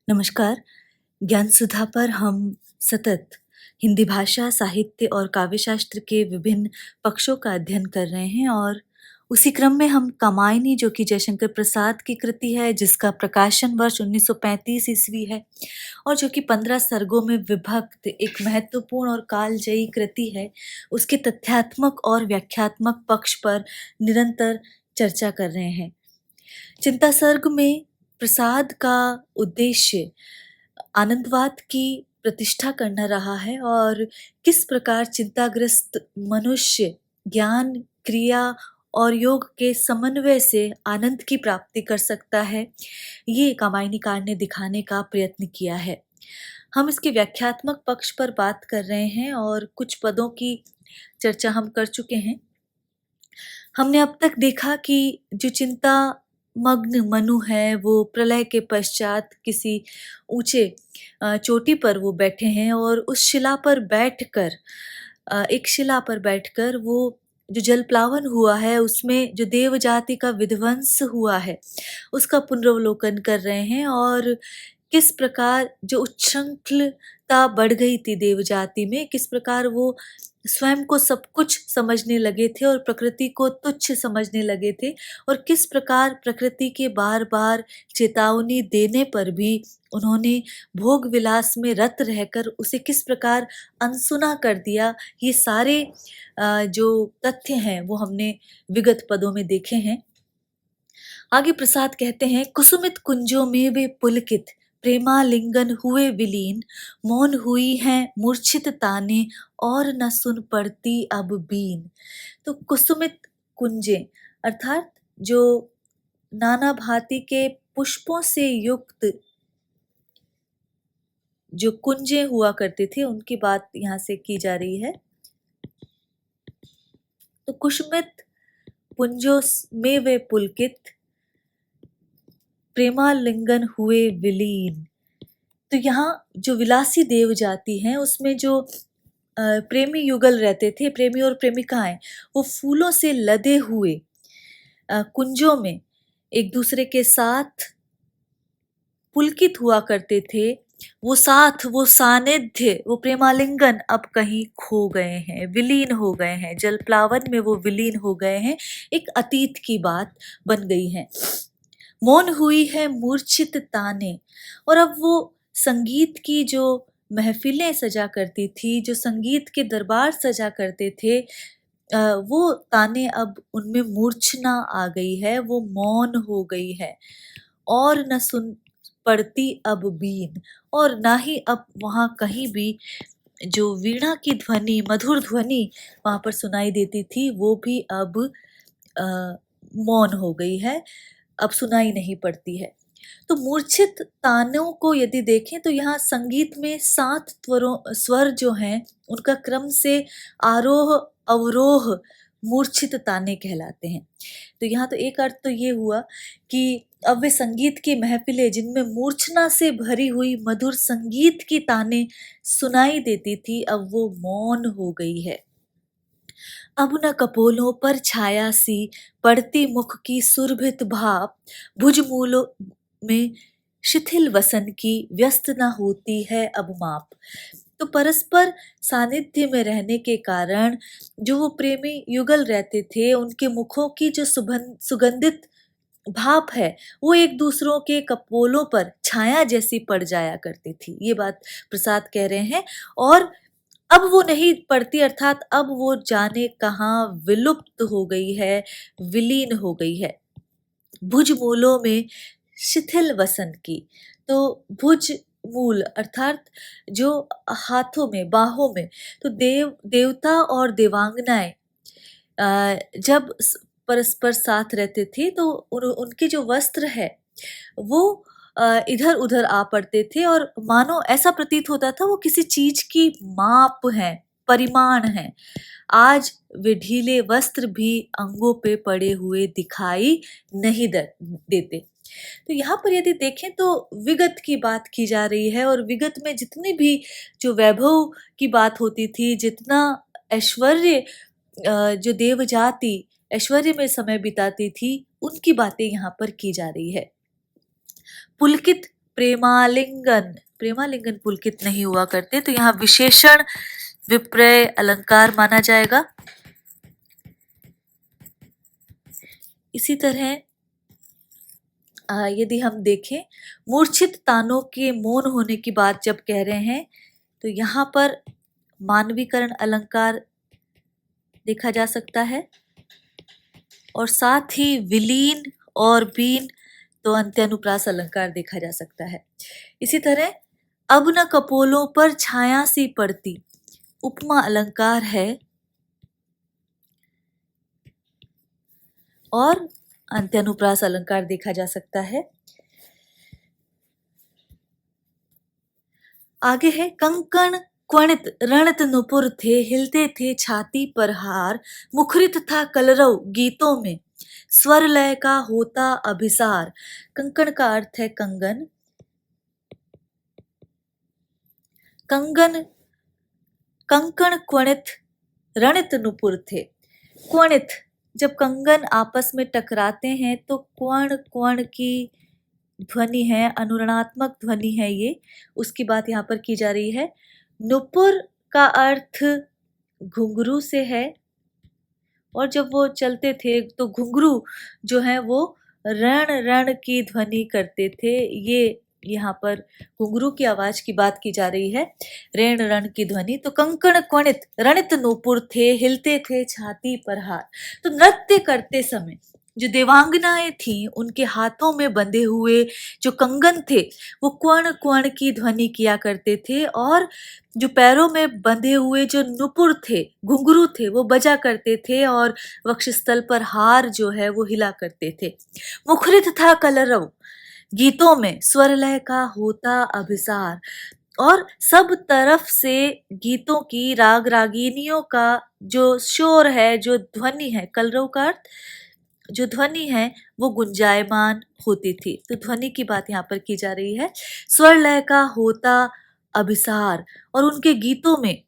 नमस्कार। ज्ञान सुधा पर हम सतत हिंदी भाषा, साहित्य और काव्यशास्त्र के विभिन्न पक्षों का अध्ययन कर रहे हैं और उसी क्रम में हम कामायनी जो कि जयशंकर प्रसाद की कृति है, जिसका प्रकाशन वर्ष 1935 ईस्वी है और जो कि 15 सर्गों में विभक्त एक महत्वपूर्ण और कालजयी कृति है, उसके तथ्यात्मक और व्याख्यात्मक पक्ष पर निरंतर चर्चा कर रहे हैं। चिंता सर्ग में प्रसाद का उद्देश्य आनंदवाद की प्रतिष्ठा करना रहा है और किस प्रकार चिंताग्रस्त मनुष्य ज्ञान, क्रिया और योग के समन्वय से आनंद की प्राप्ति कर सकता है, ये कामायनीकार ने दिखाने का प्रयत्न किया है। हम इसके व्याख्यात्मक पक्ष पर बात कर रहे हैं और कुछ पदों की चर्चा हम कर चुके हैं। हमने अब तक देखा कि जो चिंता मग्न मनु है, वो प्रलय के पश्चात किसी ऊंचे चोटी पर वो बैठे हैं और उस शिला पर बैठकर एक शिला पर बैठकर वो जो जलप्लावन हुआ है, उसमें जो देव जाति का विध्वंस हुआ है, उसका पुनरावलोकन कर रहे हैं और किस प्रकार जो उच्छृंखलता बढ़ गई थी देव जाति में, किस प्रकार वो स्वयं को सब कुछ समझने लगे थे और प्रकृति को तुच्छ समझने लगे थे और किस प्रकार प्रकृति के बार-बार चेतावनी देने पर भी उन्होंने भोग विलास में रत रहकर उसे किस प्रकार अनसुना कर दिया। ये सारे जो तथ्य हैं वो हमने विगत पदों में देखे हैं। आगे प्रसाद कहते हैं, कुसुमित कुंजों में वे पुलकित प्रेमालिंगन हुए विलीन, मौन हुई हैं मूर्छित ताने और न सुन पड़ती अब बीन। तो कुसुमित कुंजे अर्थात जो नाना भांति के पुष्पों से युक्त जो कुंजे हुआ करते थे, उनकी बात यहाँ से की जा रही है। तो कुसुमित पुंजों में वे पुलकित प्रेमालिंगन हुए विलीन। तो यहाँ जो विलासी देव जाति है, उसमें जो प्रेमी युगल रहते थे, प्रेमी और प्रेमिकाएं, वो फूलों से लदे हुए कुंजों में एक दूसरे के साथ पुलकित हुआ करते थे। वो साथ, वो सानिध्य, वो प्रेमालिंगन अब कहीं खो गए हैं, विलीन हो गए हैं, जलप्लावन में वो विलीन हो गए हैं, एक अतीत की बात बन गई है। मौन हुई है मूर्छित ताने, और अब वो संगीत की जो महफिलें सजा करती थी, जो संगीत के दरबार सजा करते थे, वो ताने अब उनमें मूर्छना आ गई है, वो मौन हो गई है और न सुन पड़ती अब बीन, और ना ही अब वहाँ कहीं भी जो वीणा की ध्वनि, मधुर ध्वनि वहाँ पर सुनाई देती थी, वो भी अब मौन हो गई है, अब सुनाई नहीं पड़ती है। तो मूर्छित तानों को यदि देखें तो यहाँ संगीत में 7 स्वर जो हैं, उनका क्रम से आरोह अवरोह मूर्छित ताने कहलाते हैं। तो यहाँ तो एक अर्थ तो ये हुआ कि अब वे संगीत की महफिलें जिनमें मूर्छना से भरी हुई मधुर संगीत की ताने सुनाई देती थी, अब वो मौन हो गई है। अब न कपोलों पर छाया सी पड़ती मुख की सुरभित भाप, भुज मूलों में शिथिल वसन की व्यस्त न होती है अब माप। तो परस्पर सानिध्य में रहने के कारण जो वो प्रेमी युगल रहते थे, उनके मुखों की जो सुगंधित भाप है, वो एक दूसरों के कपोलों पर छाया जैसी पड़ जाया करती थी। ये बात प्रसाद कह रहे हैं और अब वो नहीं पड़ती, अर्थात अब वो जाने कहाँ विलुप्त हो गई है, विलीन हो गई है। भुज मूलों में शिथिल वसन की, तो भुज मूल अर्थात जो हाथों में, बाहों में, तो देवता और देवांगनाएं जब परस्पर साथ रहते थे तो उनके जो वस्त्र है वो इधर उधर आ पड़ते थे और मानो ऐसा प्रतीत होता था वो किसी चीज की माप है, परिमाण है। आज वे ढीले वस्त्र भी अंगों पे पड़े हुए दिखाई नहीं देते। तो यहाँ पर यदि देखें तो विगत की बात की जा रही है और विगत में जितनी भी जो वैभव की बात होती थी, जितना ऐश्वर्य जो देव जाति ऐश्वर्य में समय बिताती थी, उनकी बातें यहाँ पर की जा रही है। पुलकित प्रेमालिंगन, प्रेमालिंगन पुलकित नहीं हुआ करते, तो यहाँ विशेषण विपर्य अलंकार माना जाएगा। इसी तरह यदि हम देखें मूर्छित तानों के मौन होने की बात जब कह रहे हैं, तो यहाँ पर मानवीकरण अलंकार देखा जा सकता है, और साथ ही विलीन और बीन तो अंत्यानुप्रास अलंकार देखा जा सकता है। इसी तरह अब न कपोलों पर छाया सी पड़ती, उपमा अलंकार है और अंत्यानुप्रास अलंकार देखा जा सकता है। आगे है कंकण क्वणित रणत नुपुर थे, हिलते थे छाती पर हार, मुखरित था कलरव गीतों में, स्वर लय का होता अभिसार। कंकण का अर्थ है कंगन। कंगन, कंकण क्वणित रणित नुपुर थे। क्वणित, जब कंगन आपस में टकराते हैं तो क्वण क्वण की ध्वनि है, अनुरणात्मक ध्वनि है ये, उसकी बात यहाँ पर की जा रही है। नुपुर का अर्थ घुंघरू से है, और जब वो चलते थे तो घुंघरू जो है वो रण रण की ध्वनि करते थे। ये यहाँ पर घुंघरू की आवाज की बात की जा रही है, रण रण की ध्वनि। तो कंकण क्वणित रणित नूपुर थे, हिलते थे छाती पर हार। तो नृत्य करते समय जो देवांगनाएं थीं, उनके हाथों में बंधे हुए जो कंगन थे वो क्वण क्वण की ध्वनि किया करते थे, और जो पैरों में बंधे हुए जो नुपुर थे, घुंघरू थे, वो बजा करते थे, और वक्षस्थल पर हार जो है वो हिला करते थे। मुखरित था कलरव गीतों में, स्वर लय का होता अभिसार, और सब तरफ से गीतों की राग रागिनियों का जो शोर है, जो ध्वनि है, कलरव का अर्थ जो ध्वनि है वो गुंजायमान होती थी। तो ध्वनि की बात यहाँ पर की जा रही है। स्वर लय का होता अभिसार, और उनके गीतों में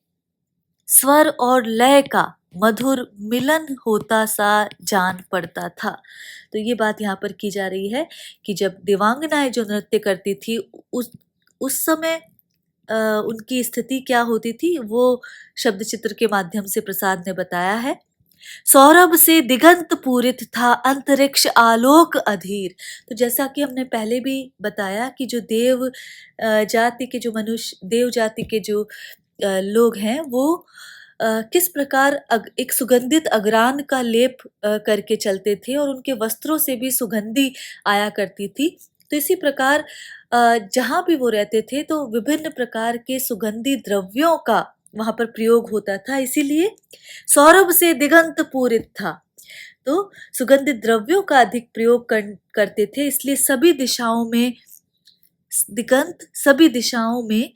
स्वर और लय का मधुर मिलन होता सा जान पड़ता था। तो ये बात यहाँ पर की जा रही है कि जब देवांगनाएं जो नृत्य करती थी उस समय उनकी स्थिति क्या होती थी, वो शब्द चित्र के माध्यम से प्रसाद ने बताया है। सौरभ से दिगंत पूरित था, अंतरिक्ष आलोक अधीर। तो जैसा कि हमने पहले भी बताया कि जो देव जाति के जो मनुष्य, देव जाति के जो लोग हैं, वो किस प्रकार एक सुगंधित अगरान का लेप करके चलते थे, और उनके वस्त्रों से भी सुगंधी आया करती थी। तो इसी प्रकार जहाँ भी वो रहते थे तो विभिन्न प्रकार के सुगंधी द्रव्यों का वहां पर प्रयोग होता था, इसीलिए सौरभ से दिगंत पूरित था। तो सुगंधित द्रव्यों का अधिक प्रयोग करते थे, इसलिए सभी दिशाओं में दिगंत, सभी दिशाओं में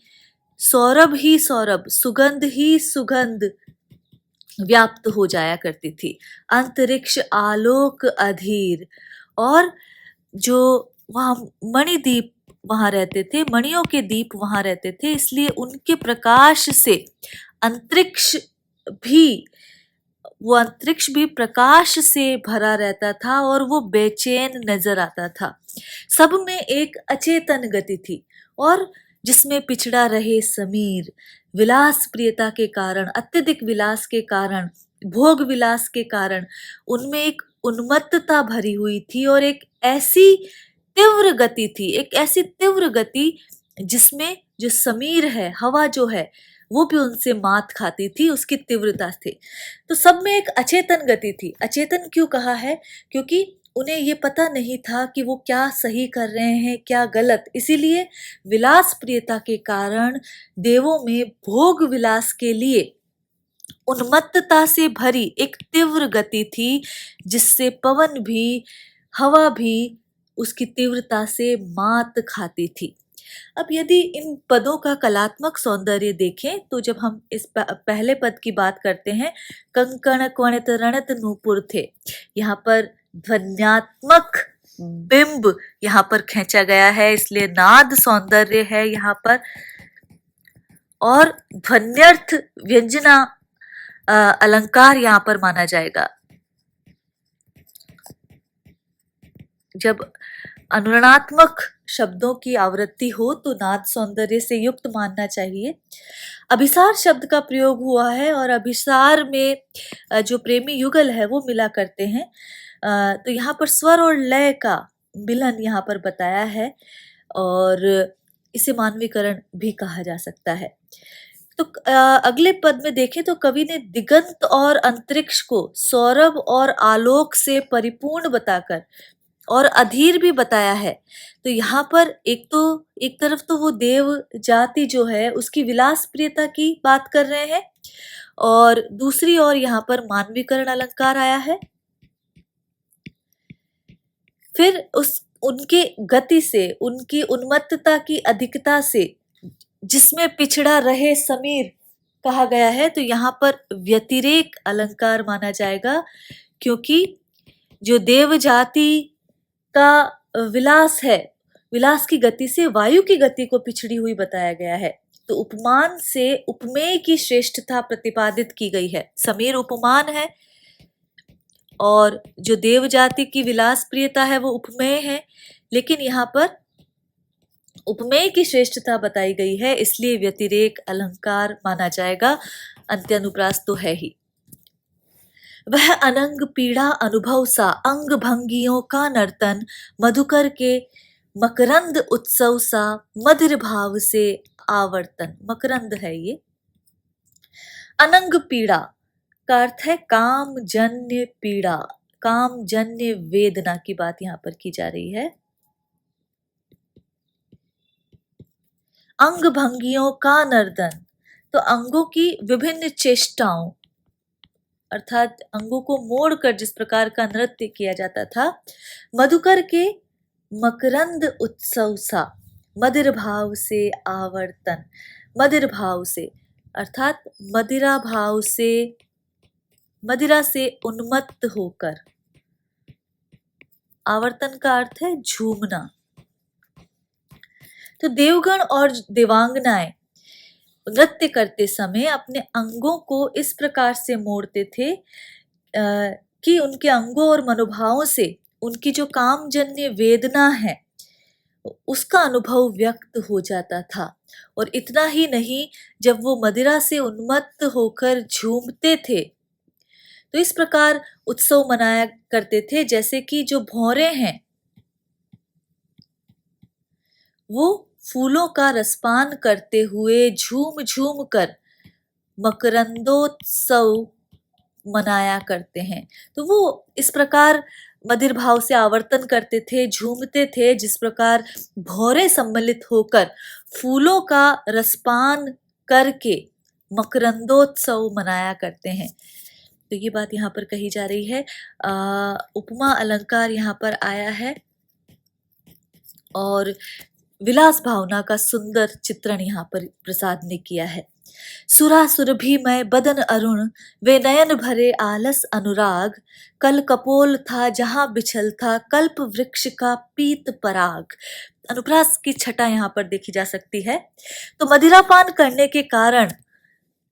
सौरभ ही सौरभ, सुगंध ही सुगंध व्याप्त हो जाया करती थी। अंतरिक्ष आलोक अधीर, और जो वहाँ मणिदीप वहां रहते थे, मणियों के दीप वहां रहते थे, इसलिए उनके प्रकाश से अंतरिक्ष भी, वो अंतरिक्ष भी प्रकाश से भरा रहता था, और वो बेचैन नजर आता था। सब में एक अचेतन गति थी, और जिसमें पिछड़ा रहे समीर। विलास प्रियता के कारण, अत्यधिक विलास के कारण, भोग विलास के कारण उनमें एक उन्मत्तता भरी हुई थी, और एक ऐसी तीव्र गति थी, एक ऐसी तीव्र गति जिसमें जो समीर है, हवा जो है, वो भी उनसे मात खाती थी, उसकी तीव्रता थी। तो सब में एक अचेतन गति थी। अचेतन क्यों कहा है? क्योंकि उन्हें ये पता नहीं था कि वो क्या सही कर रहे हैं, क्या गलत। इसीलिए विलास प्रियता के कारण देवों में भोग विलास के लिए उन्मत्तता से भरी एक तीव्र गति थी, जिससे पवन भी, हवा भी उसकी तीव्रता से मात खाती थी। अब यदि इन पदों का कलात्मक सौंदर्य देखें, तो जब हम इस पहले पद की बात करते हैं, कंकण क्वणित रणित नूपुर थे, यहाँ पर ध्वन्यात्मक बिंब यहाँ पर खींचा गया है, इसलिए नाद सौंदर्य है यहाँ पर, और ध्वन्यर्थ व्यंजना अलंकार यहाँ पर माना जाएगा। जब अनुरणात्मक शब्दों की आवृत्ति हो तो नाद सौंदर्य से युक्त मानना चाहिए। अभिसार शब्द का प्रयोग हुआ है और अभिसार में जो प्रेमी युगल है वो मिला करते हैं। तो यहाँ पर स्वर और लय का मिलन यहाँ पर बताया है और इसे मानवीकरण भी कहा जा सकता है। तो अगले पद में देखें तो कवि ने दिगंत और अंतरिक्ष को सौरभ और आलोक से परिपूर्ण बताकर और अधीर भी बताया है। तो यहाँ पर एक तरफ तो वो देव जाति जो है उसकी विलास प्रियता की बात कर रहे हैं और दूसरी ओर यहाँ पर मानवीकरण अलंकार आया है। फिर उनके गति से, उनकी उन्मत्तता की अधिकता से जिसमें पिछड़ा रहे समीर कहा गया है, तो यहाँ पर व्यतिरेक अलंकार माना जाएगा क्योंकि जो देव जाति का विलास है, विलास की गति से वायु की गति को पिछड़ी हुई बताया गया है। तो उपमान से उपमेय की श्रेष्ठता प्रतिपादित की गई है। समीर उपमान है और जो देव जाति की विलास प्रियता है वो उपमेय है, लेकिन यहाँ पर उपमेय की श्रेष्ठता बताई गई है, इसलिए व्यतिरेक अलंकार माना जाएगा। अंत्यानुप्रास तो है ही। वह अनंग पीड़ा अनुभव सा अंग भंगियों का नर्तन, मधुकर के मकरंद उत्सव सा मधिर भाव से आवर्तन। मकरंद है ये। अनंग पीड़ा का अर्थ है काम जन्य पीड़ा, काम जन्य वेदना की बात यहाँ पर की जा रही है। अंग भंगियों का नर्तन, तो अंगों की विभिन्न चेष्टाओं अर्थात अंगों को मोड़कर जिस प्रकार का नृत्य किया जाता था। मधुकर के मकरंद उत्सव सा मदिर भाव से आवर्तन। मदिर भाव से अर्थात मदिरा भाव से, मदिरा से उन्मत्त होकर। आवर्तन का अर्थ है झूमना। तो देवगण और देवांगनाएं नृत्य करते समय अपने अंगों को इस प्रकार से मोड़ते थे कि उनके अंगों और मनोभावों से उनकी जो कामजन्य वेदना है उसका अनुभव व्यक्त हो जाता था। और इतना ही नहीं, जब वो मदिरा से उन्मत्त होकर झूमते थे तो इस प्रकार उत्सव मनाया करते थे जैसे कि जो भौरे हैं वो फूलों का रसपान करते हुए झूम झूम कर मकरंदोत्सव मनाया करते हैं। तो वो इस प्रकार मदिर भाव से आवर्तन करते थे, झूमते थे, जिस प्रकार भौरे सम्मिलित होकर फूलों का रसपान करके मकरंदोत्सव मनाया करते हैं। तो ये बात यहाँ पर कही जा रही है। उपमा अलंकार यहाँ पर आया है और विलास भावना का सुंदर चित्रण यहाँ पर प्रसाद ने किया है। सुरा सुरभिमय बदन अरुण, वे नयन भरे आलस अनुराग, कल कपोल था जहां बिछल था कल्प वृक्ष का पीत पराग। अनुप्रास की छटा यहाँ पर देखी जा सकती है। तो मदिरापान करने के कारण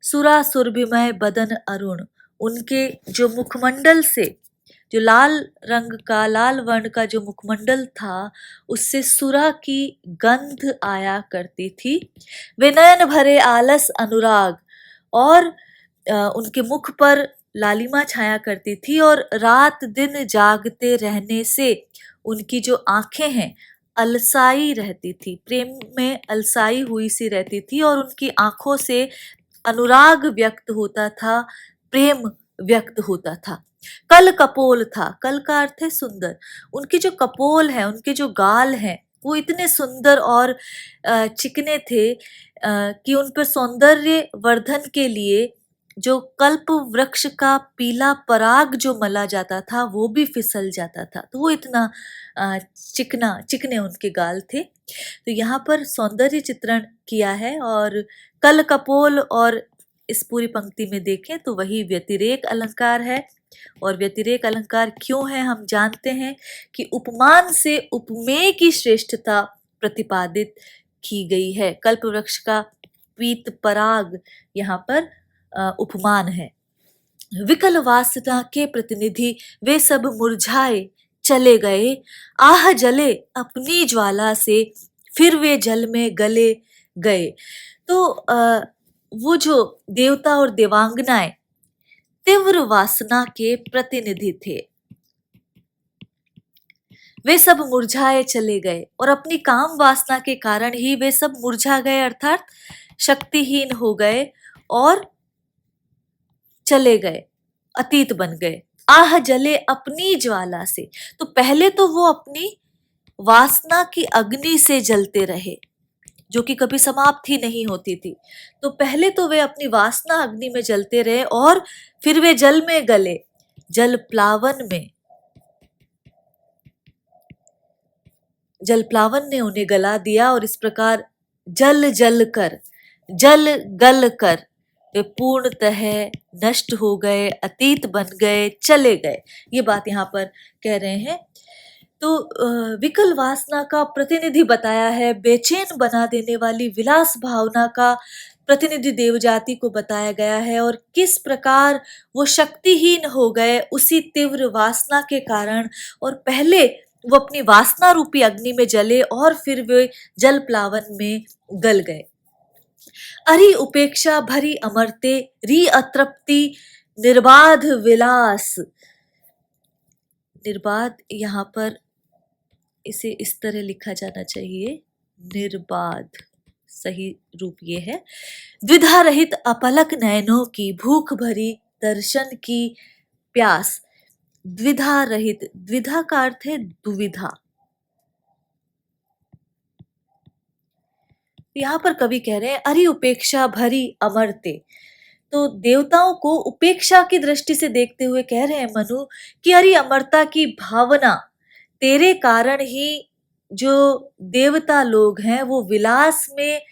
सुरा सुरभिमय बदन अरुण, उनके जो मुखमंडल से, जो लाल रंग का, लाल वर्ण का जो मुखमंडल था उससे सुरा की गंध आया करती थी। वे नयन भरे आलस अनुराग, और उनके मुख पर लालिमा छाया करती थी और रात दिन जागते रहने से उनकी जो आंखें हैं अलसाई रहती थी, प्रेम में अलसाई हुई सी रहती थी और उनकी आंखों से अनुराग व्यक्त होता था, प्रेम व्यक्त होता था। कल कपोल था, कल का अर्थ है सुंदर। उनके जो कपोल है, उनके जो गाल हैं वो इतने सुंदर और चिकने थे कि उन पर सौंदर्य वर्धन के लिए जो कल्प वृक्ष का पीला पराग जो मला जाता था वो भी फिसल जाता था। तो वो इतना चिकने उनके गाल थे। तो यहाँ पर सौंदर्य चित्रण किया है और कल कपोल, और इस पूरी पंक्ति में देखें तो वही व्यतिरेक अलंकार है। और व्यतिरेक अलंकार क्यों है हम जानते हैं कि उपमान से उपमेय की श्रेष्ठता प्रतिपादित की गई है। कल्प वृक्ष का पीत पराग यहाँ पर उपमान है। विकल वासना के प्रतिनिधि वे सब मुरझाए चले गए, आह जले अपनी ज्वाला से, फिर वे जल में गले गए। तो वो जो देवता और देवांगनाएं तीव्र वासना के प्रतिनिधि थे, वे सब मुरझाए चले गए और अपनी काम वासना के कारण ही वे सब मुरझा गए, अर्थात शक्तिहीन हो गए और चले गए, अतीत बन गए। आह जले अपनी ज्वाला से, तो पहले तो वो अपनी वासना की अग्नि से जलते रहे, जो कि कभी समाप्त ही नहीं होती थी। तो पहले तो वे अपनी वासना अग्नि में जलते रहे और फिर वे जल में गले, जल प्लावन में, जल प्लावन ने उन्हें गला दिया और इस प्रकार जल जल कर, जल गल कर वे पूर्णतः नष्ट हो गए, अतीत बन गए, चले गए। ये बात यहाँ पर कह रहे हैं। तो विकल वासना का प्रतिनिधि बताया है, बेचैन बना देने वाली विलास भावना का प्रतिनिधि देव जाति को बताया गया है, और किस प्रकार वो शक्तिहीन हो गए उसी तीव्र वासना के कारण, और पहले वो अपनी वासना रूपी अग्नि में जले और फिर वे जल प्लावन में गल गए। अरि उपेक्षा भरी अमरते, री अतृप्ति निर्बाध विलास। निर्बाध यहाँ पर इसे इस तरह लिखा जाना चाहिए, निर्बाध सही रूप ये है। द्विधा रहित अपलक नयनों की, भूख भरी दर्शन की प्यास। द्विधा रहित, द्विधा का अर्थ है दुविधा। यहाँ पर कवि कह रहे हैं अरि उपेक्षा भरी अमरते, तो देवताओं को उपेक्षा की दृष्टि से देखते हुए कह रहे हैं मनु कि अरि अमरता की भावना, तेरे कारण ही जो देवता लोग हैं वो विलास में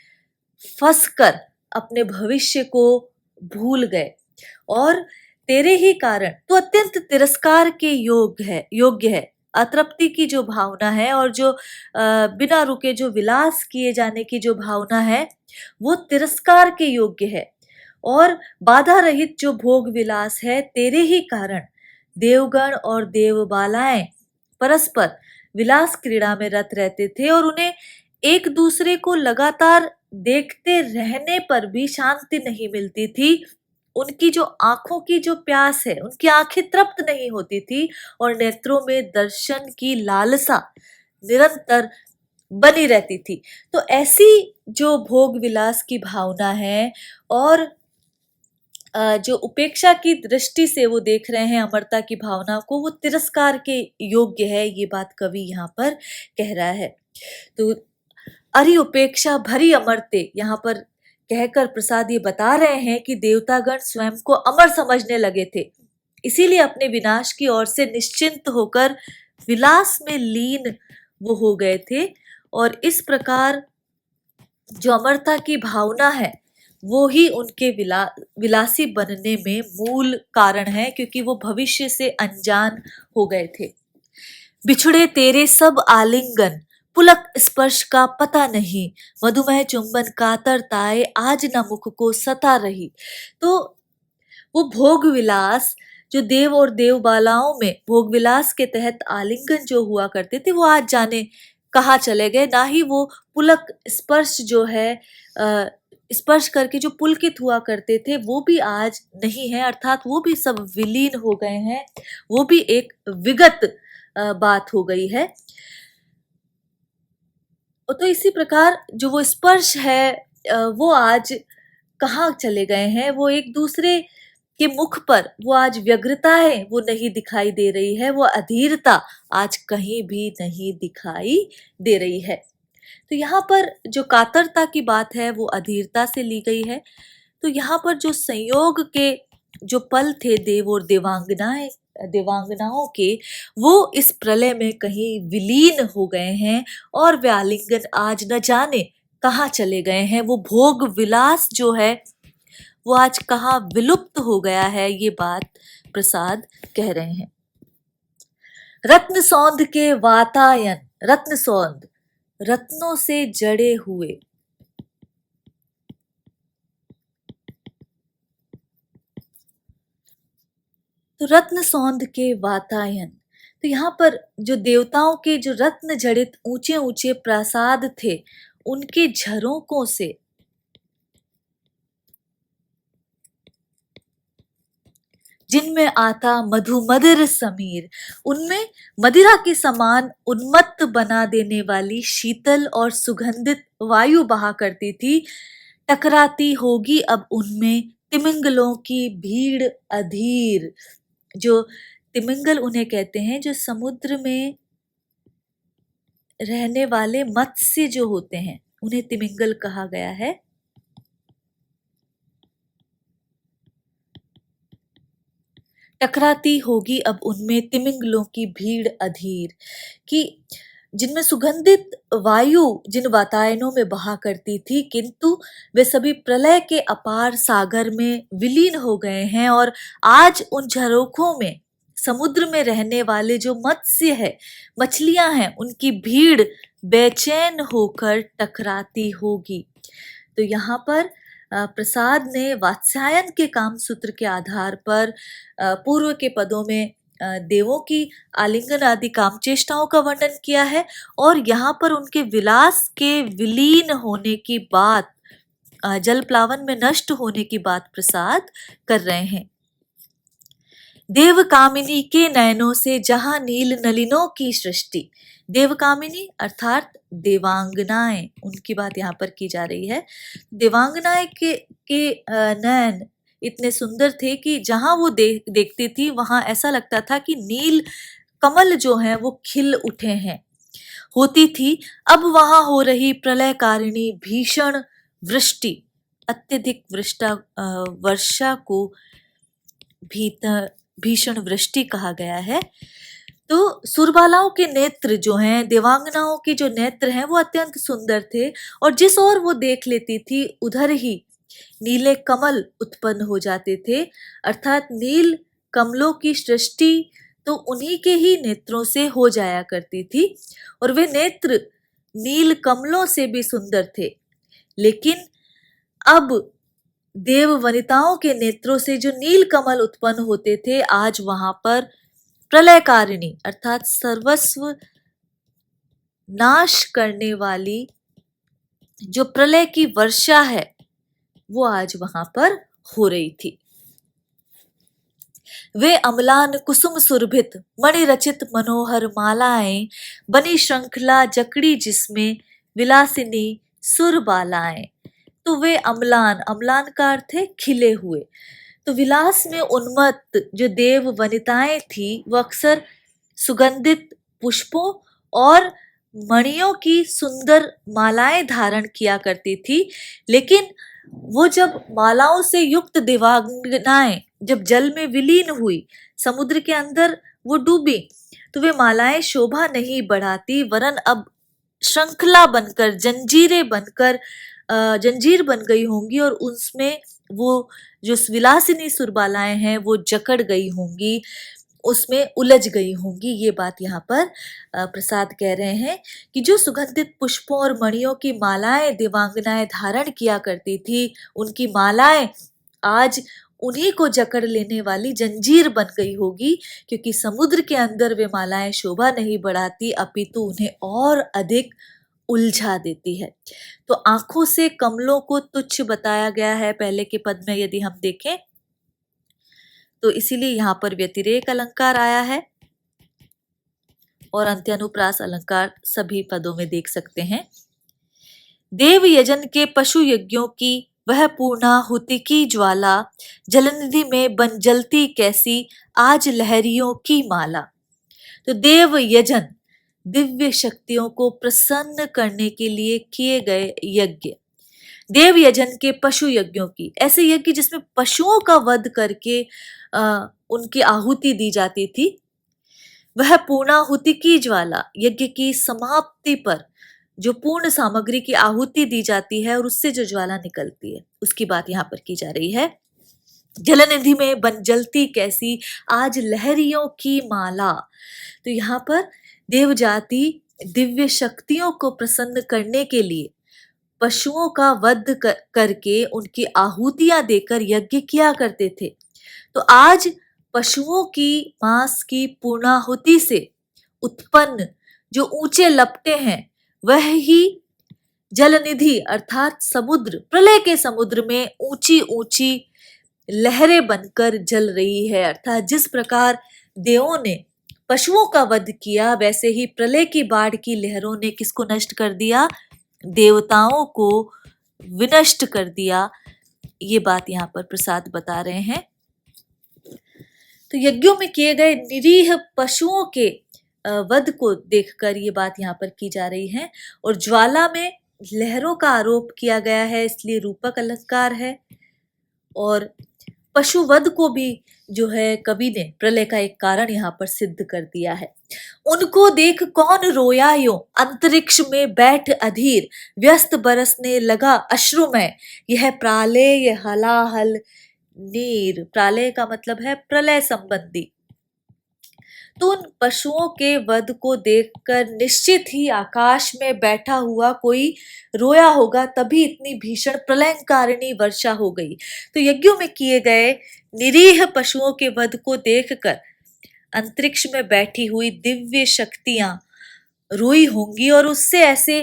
फंसकर अपने भविष्य को भूल गए, और तेरे ही कारण तो अत्यंत तिरस्कार के योग्य है। अतृप्ति की जो भावना है और जो बिना रुके जो विलास किए जाने की जो भावना है वो तिरस्कार के योग्य है, और बाधा रहित जो भोग विलास है, तेरे ही कारण देवगण और देवबालाएं परस्पर विलास क्रीड़ा में रत रहते थे, और उन्हें एक दूसरे को लगातार देखते रहने पर भी शांति नहीं मिलती थी। उनकी जो आंखों की जो प्यास है, उनकी आंखें तृप्त नहीं होती थी, और नेत्रों में दर्शन की लालसा निरंतर बनी रहती थी। तो ऐसी जो भोग विलास की भावना है, और जो उपेक्षा की दृष्टि से वो देख रहे हैं अमरता की भावना को, वो तिरस्कार के योग्य है, ये बात कवि यहाँ पर कह रहा है। तो अरि उपेक्षा भरी अमरते, यहाँ पर कहकर प्रसाद ये बता रहे हैं कि देवतागण स्वयं को अमर समझने लगे थे, इसीलिए अपने विनाश की ओर से निश्चिंत होकर विलास में लीन वो हो गए थे, और इस प्रकार जो अमरता की भावना है वो ही उनके विलासी बनने में मूल कारण है, क्योंकि वो भविष्य से अनजान हो गए थे। बिछुड़े तेरे सब आलिंगन, पुलक स्पर्श का पता नहीं, मधुमेह चुंबन कातरताए, आज न मुख को सता रही। तो वो भोग विलास जो देव और देवबालाओं में भोग विलास के तहत आलिंगन जो हुआ करते थे, वो आज जाने कहाँ चले गए। ना ही वो पुलक स्पर्श जो है, स्पर्श करके जो पुलकित हुआ करते थे, वो भी आज नहीं है, अर्थात वो भी सब विलीन हो गए हैं, वो भी एक विगत बात हो गई है। तो इसी प्रकार जो वो स्पर्श है वो आज कहाँ चले गए हैं, वो एक दूसरे के मुख पर वो आज व्यग्रता है वो नहीं दिखाई दे रही है, वो अधीरता आज कहीं भी नहीं दिखाई दे रही है। तो यहाँ पर जो कातरता की बात है वो अधीरता से ली गई है। तो यहाँ पर जो संयोग के जो पल थे देव और देवांगनाओं के, वो इस प्रलय में कहीं विलीन हो गए हैं, और वे आलिंगन आज न जाने कहाँ चले गए हैं। वो भोग विलास जो है वो आज कहाँ विलुप्त हो गया है, ये बात प्रसाद कह रहे हैं। रत्न सौंध के वातायन, रत्न सौंध रत्नों से जड़े हुए, तो रत्न सौंध के वातायन, तो यहाँ पर जो देवताओं के जो रत्न जड़ित ऊंचे ऊंचे प्रासाद थे, उनके झरोकों से जिनमें आता मधुमदिर समीर, उनमें मदिरा के समान उन्मत्त बना देने वाली शीतल और सुगंधित वायु बहा करती थी। टकराती होगी अब उनमें तिमिंगलों की भीड़ अधीर। जो तिमिंगल उन्हें कहते हैं जो समुद्र में रहने वाले मत्स्य जो होते हैं, उन्हें तिमिंगल कहा गया है। टकराती होगी अब उनमें तिमिंगलों की भीड़ अधीर, कि जिनमें सुगंधित वायु जिन वातायनों में बहा करती थी, किंतु वे सभी प्रलय के अपार सागर में विलीन हो गए हैं। और आज उन झरोखों में समुद्र में रहने वाले जो मत्स्य है, मछलियां हैं, उनकी भीड़ बेचैन होकर टकराती होगी। तो यहाँ पर प्रसाद ने वात्स्यायन के काम सूत्र के आधार पर पूर्व के पदों में देवों की आलिंगन आदि काम चेष्टाओं का वर्णन किया है, और यहाँ पर उनके विलास के विलीन होने की बात, जल प्लावन में नष्ट होने की बात प्रसाद कर रहे हैं। देव कामिनी के नयनों से जहां नील नलिनों की सृष्टि, देवकामिनी अर्थात देवांगनाएं, उनकी बात यहाँ पर की जा रही है। देवांगनाएं के नयन इतने सुंदर थे कि जहां वो देखती थी वहां ऐसा लगता था कि नील कमल जो हैं वो खिल उठे हैं। होती थी अब वहां हो रही प्रलयकारिणी भीषण वृष्टि, अत्यधिक वर्षा को भीषण वृष्टि कहा गया है। तो सुरबालाओं के नेत्र जो हैं, देवांगनाओं के जो नेत्र हैं, वो अत्यंत सुंदर थे, और जिस ओर वो देख लेती थी उधर ही नीले कमल उत्पन्न हो जाते थे। अर्थात नील कमलों की सृष्टि तो उन्हीं के ही नेत्रों से हो जाया करती थी, और वे नेत्र नील कमलों से भी सुंदर थे। लेकिन अब देव वनिताओं के नेत्रों से जो नील कमल उत्पन्न होते थे, आज वहां पर प्रलयकारिणी अर्थात सर्वस्व नाश करने वाली जो प्रलय की वर्षा है, वो आज वहां पर हो रही थी। वे अम्लान कुसुम सुरभित मणि रचित मनोहर मालाएं, बनी श्रृंखला जकड़ी जिसमें विलासिनी सुरबालाएं। तो वे अम्लान, अम्लान का अर्थ है खिले हुए। तो विलास में उन्मत्त जो देव वनिताएं थी, वो अक्सर सुगंधित पुष्पों और मणियों की सुंदर मालाएं धारण किया करती थी। लेकिन वो जब मालाओं से युक्त देवांगनाएं जब जल में विलीन हुई, समुद्र के अंदर वो डूबी, तो वे मालाएं शोभा नहीं बढ़ाती, वरन अब श्रृंखला बनकर, जंजीरें बनकर जंजीर बन गई होंगी, और उसमें वो जो विलासिनी सुरबालाएं हैं वो जकड़ गई होंगी, उसमें उलझ गई होंगी। ये बात यहाँ पर प्रसाद कह रहे हैं कि जो सुगंधित पुष्पों और मणियों की मालाएं देवांगनाएं धारण किया करती थी, उनकी मालाएं आज उन्हीं को जकड़ लेने वाली जंजीर बन गई होगी, क्योंकि समुद्र के अंदर वे मालाएं शोभा नहीं बढ़ाती, अपितु उन्हें और अधिक उलझा देती है। तो आंखों से कमलों को तुच्छ बताया गया है पहले के पद में, यदि हम देखें तो इसीलिए यहाँ पर व्यतिरेक अलंकार आया है, और अंत्यानुप्रास अलंकार सभी पदों में देख सकते हैं। देव यजन के पशु यज्ञों की वह पूर्णाहुति की ज्वाला, जलनिधि में बन जलती कैसी आज लहरियों की माला। तो देव यजन, दिव्य शक्तियों को प्रसन्न करने के लिए किए गए यज्ञ, देव यजन के पशु यज्ञों की, ऐसे यज्ञ जिसमें पशुओं का वध करके उनकी आहुति दी जाती थी, वह पूर्णाहुति की ज्वाला, यज्ञ की समाप्ति पर जो पूर्ण सामग्री की आहुति दी जाती है और उससे जो ज्वाला निकलती है, उसकी बात यहाँ पर की जा रही है। जलनिधि में बन जलती कैसी आज लहरियों की माला। तो यहाँ पर देव जाति दिव्य शक्तियों को प्रसन्न करने के लिए पशुओं का वध करके उनकी आहुतियां देकर यज्ञ किया करते थे। तो आज पशुओं की मांस की पूर्णाहुति से उत्पन्न जो ऊंचे लपटे हैं वह ही जलनिधि अर्थात समुद्र, प्रलय के समुद्र में ऊंची ऊंची लहरें बनकर जल रही है। अर्थात जिस प्रकार देवों ने पशुओं का वध किया, वैसे ही प्रलय की बाढ़ की लहरों ने किसको नष्ट कर दिया? देवताओं को विनष्ट कर दिया। ये बात यहाँ पर प्रसाद बता रहे हैं। तो यज्ञों में किए गए निरीह पशुओं के वध को देखकर ये बात यहाँ पर की जा रही है। और ज्वाला में लहरों का आरोप किया गया है, इसलिए रूपक अलंकार है। और पशु वध को भी जो है कवि ने प्रलय का एक कारण यहाँ पर सिद्ध कर दिया है। उनको देख कौन रोया यूं, अंतरिक्ष में बैठ अधीर, व्यस्त बरसने लगा अश्रुमय, यह प्रालय यह हलाहल नीर। प्रालय का मतलब है प्रलय संबंधी। तो उन पशुओं के वध को देखकर निश्चित ही आकाश में बैठा हुआ कोई रोया होगा, तभी इतनी भीषण प्रलयंकारिणी वर्षा हो गई। तो यज्ञों में किए गए निरीह पशुओं के वध को देखकर अंतरिक्ष में बैठी हुई दिव्य शक्तियां रोई होंगी और उससे ऐसे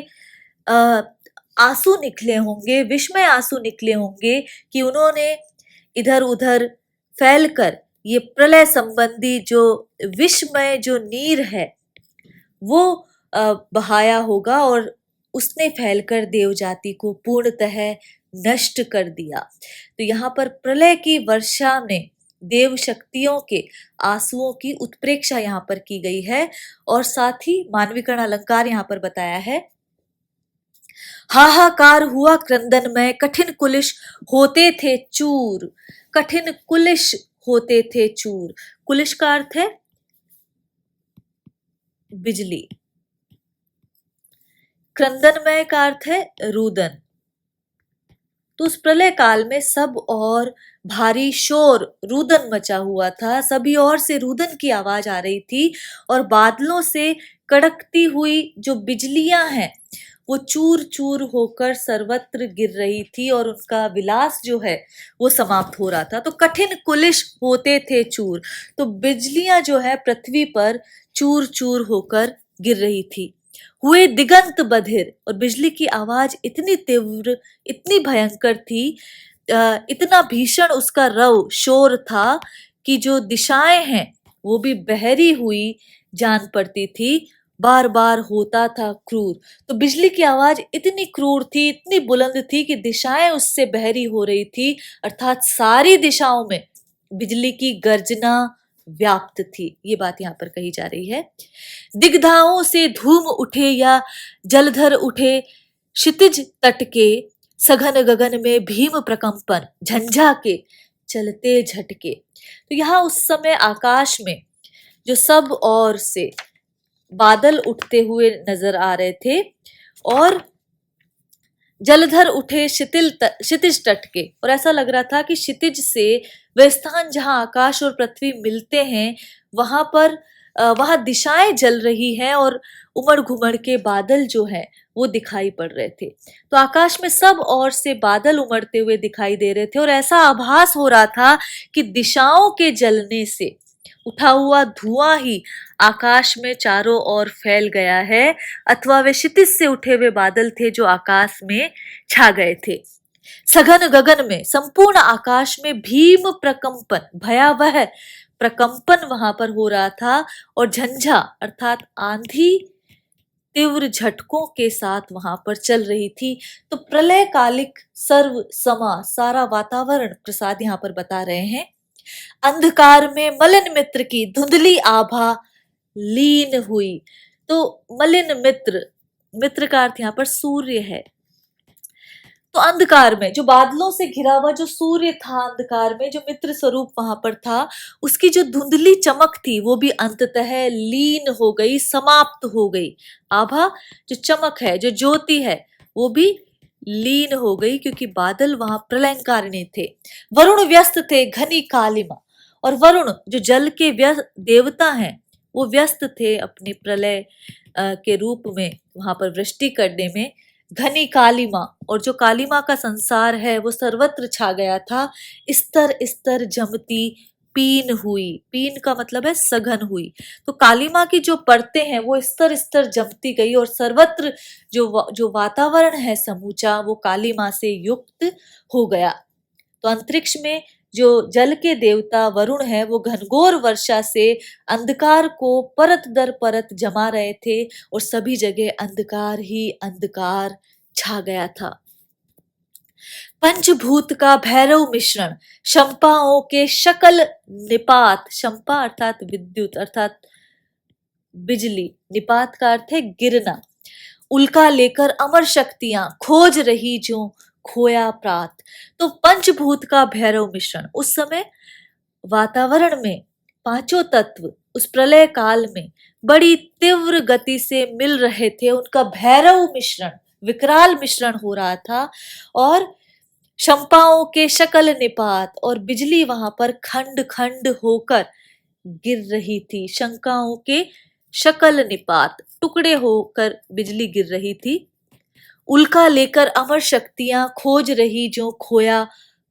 आंसू निकले होंगे, विस्मय आंसू निकले होंगे कि उन्होंने इधर उधर फैलकर ये प्रलय संबंधी जो विस्मय जो नीर है वो बहाया होगा और उसने फैलकर देव जाति को पूर्णतः नष्ट कर दिया। तो यहाँ पर प्रलय की वर्षा में देव शक्तियों के आंसुओं की उत्प्रेक्षा यहाँ पर की गई है। और साथ ही मानवीकरण अलंकार यहाँ पर बताया है। हाहाकार हुआ क्रंदन में, कठिन कुलिश होते थे चूर, कठिन कुलिश होते थे चूर। कुलिश का अर्थ है बिजली, क्रंदनमय का अर्थ है रुदन। तो उस प्रलय काल में सब और भारी शोर रुदन मचा हुआ था, सभी ओर से रुदन की आवाज आ रही थी और बादलों से कड़कती हुई जो बिजलियां हैं वो चूर चूर होकर सर्वत्र गिर रही थी और उनका विलास जो है वो समाप्त हो रहा था। तो कठिन कुलिश होते थे चूर, तो बिजलियां जो है पृथ्वी पर चूर चूर होकर गिर रही थी। हुए दिगंत बधिर, और बिजली की आवाज इतनी तीव्र, इतनी भयंकर थी, इतना भीषण उसका रव शोर था कि जो दिशाएं हैं वो भी बहरी हुई जान पड़ती थी, बार बार होता था क्रूर। तो बिजली की आवाज इतनी क्रूर थी, इतनी बुलंद थी कि दिशाएं उससे बहरी हो रही थी, अर्थात सारी दिशाओं में बिजली की गर्जना व्याप्त थी। ये बात यहाँ पर कही जा रही है। दिग्धाओं से धूम उठे या जलधर उठे क्षितिज तट के, सघन गगन में भीम प्रकंपन, झंझा के चलते झटके। तो यहाँ उस समय आकाश में जो सब ओर से बादल उठते हुए नजर आ रहे थे और जलधर उठे क्षितिज तट के, और ऐसा लग रहा था कि क्षितिज से वह स्थान जहां आकाश और पृथ्वी मिलते हैं वहां पर वहां दिशाएं जल रही हैं और उमड़ घुमड़ के बादल जो है वो दिखाई पड़ रहे थे। तो आकाश में सब ओर से बादल उमड़ते हुए दिखाई दे रहे थे और ऐसा आभास हो रहा था कि दिशाओं के जलने से उठा हुआ धुआं ही आकाश में चारों ओर फैल गया है, अथवा वे क्षितिज से उठे हुए बादल थे जो आकाश में छा गए थे। सघन गगन में, संपूर्ण आकाश में भीम प्रकंपन, भयावह प्रकंपन वहां पर हो रहा था और झंझा अर्थात आंधी तीव्र झटकों के साथ वहां पर चल रही थी। तो प्रलय कालिक सर्व समा, सारा वातावरण प्रसाद यहाँ पर बता रहे हैं। अंधकार में मलिन मित्र की धुंधली आभा लीन हुई। तो मलिन मित्र, मित्र का अर्थ यहाँ पर सूर्य है। तो अंधकार में, जो बादलों से घिरा हुआ जो सूर्य था, अंधकार में जो मित्र स्वरूप वहां पर था, उसकी जो धुंधली चमक थी वो भी अंततः लीन हो गई, समाप्त हो गई। आभा जो चमक है, जो ज्योति है, वो भी लीन हो गई क्योंकि बादल वहां प्रलयंकारिणी थे। वरुण व्यस्त थे घनी कालिमा, और वरुण जो जल के देवता हैं वो व्यस्त थे अपने प्रलय के रूप में वहां पर वृष्टि करने में। घनी कालिमा, और जो कालिमा का संसार है वो सर्वत्र छा गया था। स्तर स्तर जमती पीन हुई। पीन का मतलब है सघन हुई। तो कालीमा की जो परतें हैं वो स्तर स्तर जमती गई और सर्वत्र जो वातावरण है समूचा वो कालीमा से युक्त हो गया। तो अंतरिक्ष में जो जल के देवता वरुण है वो घनघोर वर्षा से अंधकार को परत दर परत जमा रहे थे और सभी जगह अंधकार ही अंधकार छा गया था। पंचभूत का भैरव मिश्रण, शंपाओं के शकल निपात, शंपा अर्थात विद्युत अर्थात बिजली, निपात का अर्थ है गिरना, उल्का लेकर अमर शक्तियां खोज रही जो खोया प्रात। तो पंचभूत का भैरव मिश्रण, उस समय वातावरण में पांचों तत्व उस प्रलय काल में बड़ी तीव्र गति से मिल रहे थे। उनका भैरव मिश्रण, विकराल मिश्रण हो रहा था और शंपाओं के शकल निपात और बिजली वहां पर खंड खंड होकर गिर रही थी। शंकाओं के शकल निपात, टुकड़े होकर बिजली गिर रही थी। उल्का लेकर अमर शक्तियां खोज रही जो खोया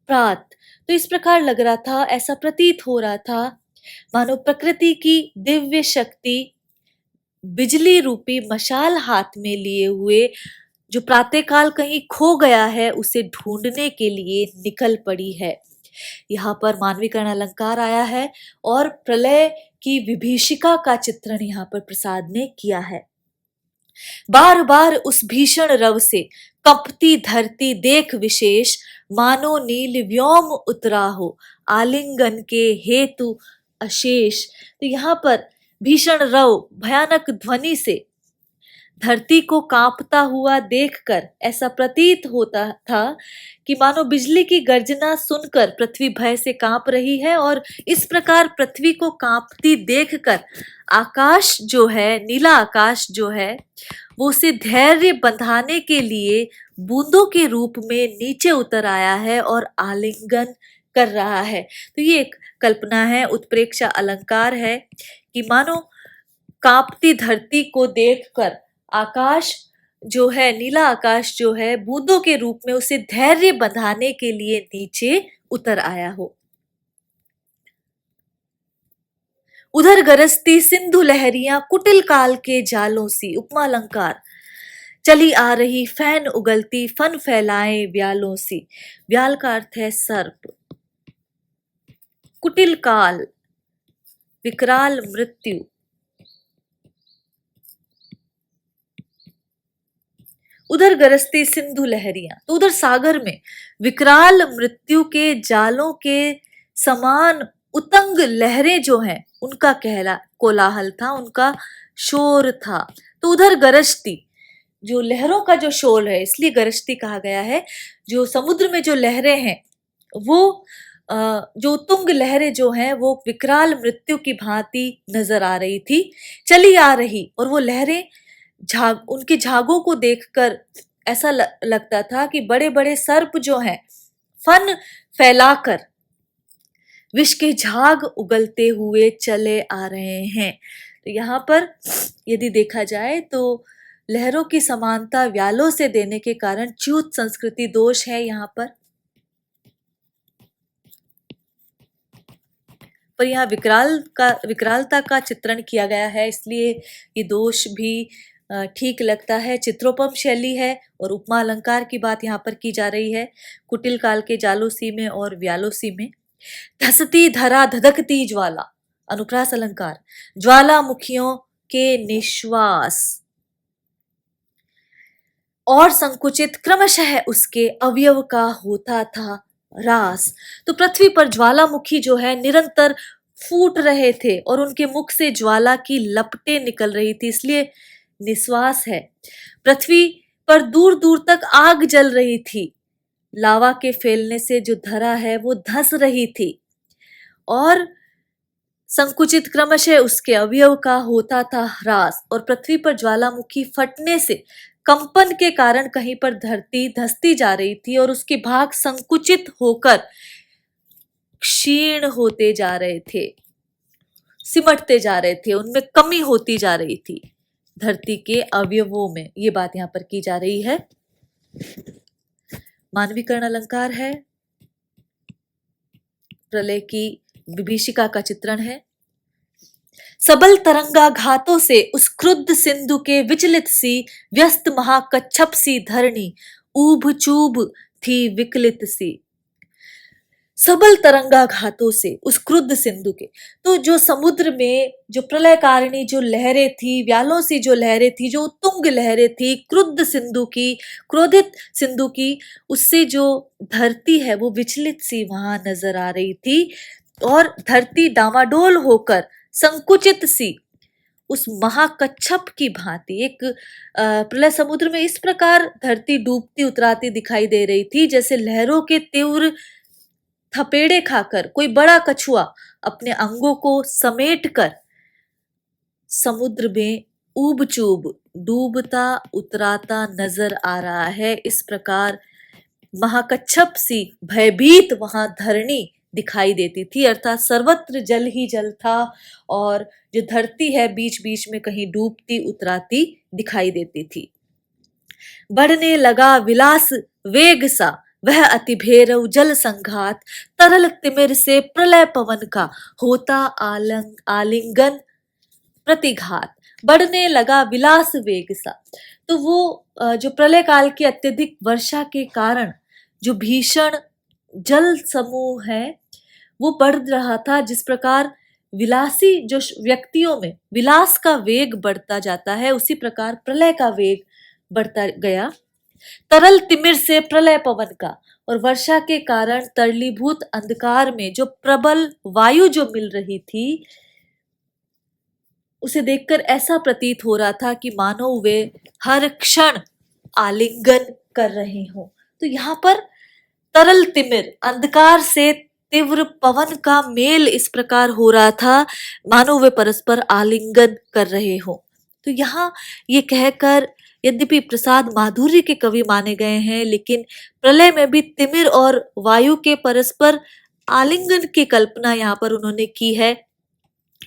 प्रात। तो इस प्रकार लग रहा था, ऐसा प्रतीत हो रहा था मानो प्रकृति की दिव्य शक्ति बिजली रूपी मशाल हाथ में लिए हुए जो प्रातःकाल कहीं खो गया है उसे ढूंढने के लिए निकल पड़ी है। यहाँ पर मानवीकरण अलंकार आया है और प्रलय की विभीषिका का चित्रण यहाँ पर प्रसाद ने किया है। बार बार उस भीषण रव से कंपती धरती देख विशेष, मानो नील व्योम उतरा हो आलिंगन के हेतु अशेष। तो यहाँ पर भीषण रव, भयानक ध्वनि से धरती को कांपता हुआ देखकर ऐसा प्रतीत होता था कि मानो बिजली की गर्जना सुनकर पृथ्वी भय से कांप रही है। और इस प्रकार पृथ्वी को कांपती देखकर आकाश जो है, नीला आकाश जो है, वो उसे धैर्य बंधाने के लिए बूंदों के रूप में नीचे उतर आया है और आलिंगन कर रहा है। तो ये एक कल्पना है, उत्प्रेक्षा अलंकार है कि मानो कांपती धरती को देखकर आकाश जो है, नीला आकाश जो है, बूंदों के रूप में उसे धैर्य बंधाने के लिए नीचे उतर आया हो। उधर गरजती सिंधु लहरियां कुटिल काल के जालों सी, उपमा अलंकार, चली आ रही फैन उगलती फन फैलाए व्यालों सी। व्याल का अर्थ है सर्प। कुटिल काल, विकराल मृत्यु। उधर गरजती सिंधु लहरियां, तो उधर सागर में विकराल मृत्यु के जालों के समान उतंग लहरें जो हैं उनका कहला कोलाहल था, उनका शोर था। तो उधर गरजती, जो लहरों का जो शोर है इसलिए गरजती कहा गया है। जो समुद्र में जो लहरें हैं वो जो तुंग लहरें जो हैं वो विकराल मृत्यु की भांति नजर आ रही थी, चली आ रही। और वो लहरें उनके झागों को देखकर ऐसा लगता था कि बड़े बड़े सर्प जो हैं फन फैलाकर विष के झाग उगलते हुए चले आ रहे हैं। तो यहाँ पर यदि देखा जाए तो लहरों की समानता व्यालों से देने के कारण च्यूत संस्कृति दोष है यहाँ पर यहाँ विकरालता का चित्रण किया गया है, इसलिए ये दोष भी ठीक लगता है। चित्रोपम शैली है और उपमा अलंकार की बात यहाँ पर की जा रही है। कुटिल काल के जालोसी में और व्यालोसी में। धसती धरा धधकती ज्वाला, अनुप्रास अलंकार, ज्वालामुखियों के निश्वास और संकुचित क्रमशः उसके अवयव का होता था रास। तो पृथ्वी पर ज्वालामुखी जो है निरंतर फूट रहे थे और उनके मुख से ज्वाला की लपटें निकल रही थी, इसलिए निश्वास है। पृथ्वी पर दूर दूर तक आग जल रही थी, लावा के फैलने से जो धरा है वो धंस रही थी और संकुचित क्रमशः उसके अवयव का होता था ह्रास। और पृथ्वी पर ज्वालामुखी फटने से कंपन के कारण कहीं पर धरती धंसती जा रही थी और उसके भाग संकुचित होकर क्षीण होते जा रहे थे, सिमटते जा रहे थे, उनमें कमी होती जा रही थी धरती के अवयवों में। ये बात यहाँ पर की जा रही है। मानवीकरण अलंकार है, प्रलय की विभीषिका का चित्रण है। सबल तरंगा घातों से उस क्रुद्ध सिंधु के विचलित सी, व्यस्त महाकच्छप सी धरणी, ऊब चूब थी विकलित सी। सबल तरंगा घातों से उस क्रुद्ध सिंधु के, तो जो समुद्र में जो प्रलयकारिणी जो लहरें थी, व्यालों सी जो लहरें थी, जो तुंग लहरें थी, क्रुद्ध सिंधु की, क्रोधित सिंधु की, उससे जो धरती है वो विचलित सी वहां नजर आ रही थी और धरती डामाडोल होकर संकुचित सी उस महाकच्छप की भांति एक प्रलय समुद्र में इस प्रकार धरती डूबती उतराती दिखाई दे रही थी जैसे लहरों के तीव्र थपेड़े खाकर कोई बड़ा कछुआ अपने अंगों को समेटकर समुद्र में ऊब चूब डूबता उतराता नजर आ रहा है। इस प्रकार महाकच्छप सी भयभीत वहां धरणी दिखाई देती थी, अर्थात सर्वत्र जल ही जल था और जो धरती है बीच बीच में कहीं डूबती उतराती दिखाई देती थी। बढ़ने लगा विलास वेग सा वह अति भेरव जल संघात, तरल तिमिर से प्रलय पवन का होता आलिंगन प्रतिघात। बढ़ने लगा विलास वेग सा, तो वो जो प्रलय काल की अत्यधिक वर्षा के कारण जो भीषण जल समूह है वो बढ़ रहा था। जिस प्रकार विलासी जो व्यक्तियों में विलास का वेग बढ़ता जाता है, उसी प्रकार प्रलय का वेग बढ़ता गया। तरल तिमिर से प्रलय पवन का, और वर्षा के कारण तरलीभूत अंधकार में जो प्रबल वायु जो मिल रही थी उसे देखकर ऐसा प्रतीत हो रहा था कि मानो वे हर क्षण आलिंगन कर रहे हो। तो यहाँ पर तरल तिमिर अंधकार से तीव्र पवन का मेल इस प्रकार हो रहा था मानो वे परस्पर आलिंगन कर रहे हो। तो यहाँ ये कहकर यद्यपि प्रसाद माधुर्य के कवि माने गए हैं, लेकिन प्रलय में भी तिमिर और वायु के परस्पर आलिंगन की कल्पना यहाँ पर उन्होंने की है,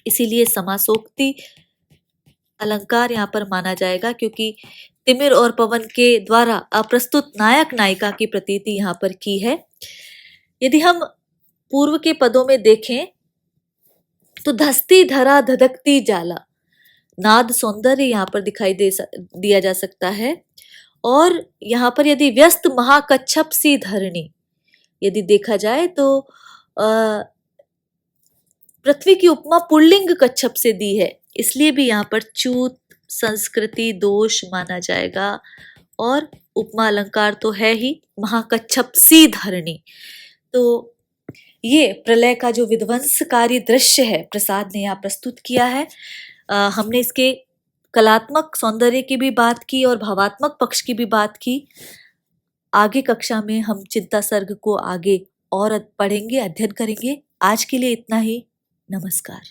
इसीलिए समासोक्ति अलंकार यहाँ पर माना जाएगा, क्योंकि तिमिर और पवन के द्वारा अप्रस्तुत नायक नायिका की प्रतीति यहाँ पर की है। यदि हम पूर्व के पदों में देखें तो धसती धरा धधकती जाला, नाद सौंदर्य यहाँ पर दिखाई दिया जा सकता है। और यहाँ पर यदि व्यस्त महाकच्छप सी धरणी यदि देखा जाए तो पृथ्वी की उपमा पुल्लिंग कच्छप से दी है, इसलिए भी यहाँ पर च्यूत संस्कृति दोष माना जाएगा। और उपमा अलंकार तो है ही महाकच्छप सी धरणी। तो ये प्रलय का जो विध्वंसकारी दृश्य है प्रसाद ने यहाँ प्रस्तुत किया है। हमने इसके कलात्मक सौंदर्य की भी बात की और भावात्मक पक्ष की भी बात की। आगे कक्षा में हम चिंता सर्ग को आगे और पढ़ेंगे, अध्ययन करेंगे। आज के लिए इतना ही। नमस्कार।